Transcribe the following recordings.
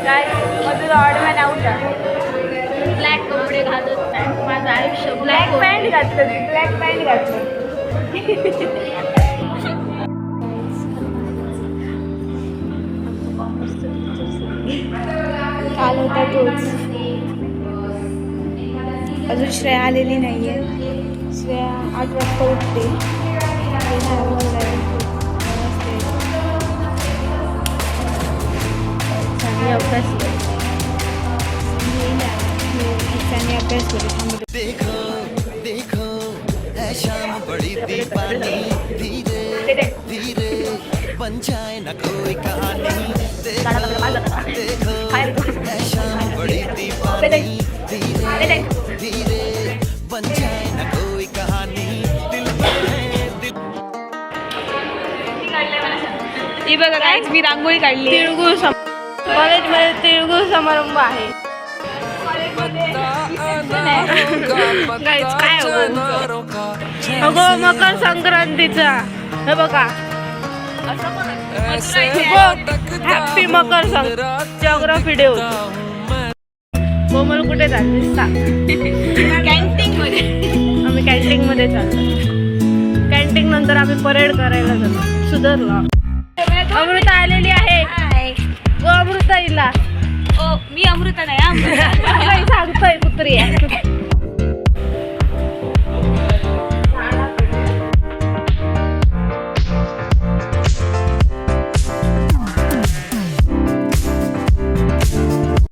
काय मधुर odd man out आहे. Black कपडे घालत नाही. माझं आयुष्य ब्लॅक पॅन्ट घातलं, ब्लॅक पॅन्ट घातलं. काल होता तोच. अजून श्रेया आलेली नाहीये. श्रेया 8 वाजता उठते. देखो देखो है शाम बड़ी दीवानी धीरे धीरे बन जाए न कोई कहानी देखो है शाम बड़ी दीवानी धीरे धीरे बन जाए न कोई कहानी दिल ही बघा काहीच मी रांगोळी काढली. तिळगुळ कॉलेजमध्ये तिळगुळ समारंभ आहे. काय अगो मकर संक्रांतीचा हे बघा. Happy Makar Sankrant. Geography day होतो. कोमल कुठे चालली? कॅन्टीन मध्ये. आम्ही कॅन्टीन मध्ये चाललो. कॅन्टीन नंतर आम्ही परेड करायला जातो. सुधरला. अमृता आलेली आहे. गो अमृता इला. ओ मी अमृता नाही. सांगतोय कुत्री आहे.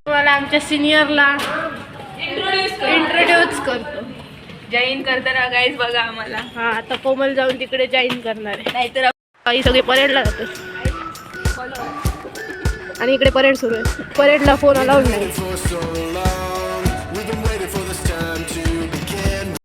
मला आमच्या सिनियरला इंट्रोड्यूस करतो. जॉईन करताना गाईज बघा आम्हाला. हा आता कोमल जाऊन तिकडे जॉईन करणार आहे. नाहीतर काही सगळे परेडला जातात. आणि इकडे परेड सुरू आहे. परेडला फोन अलाउड नाही.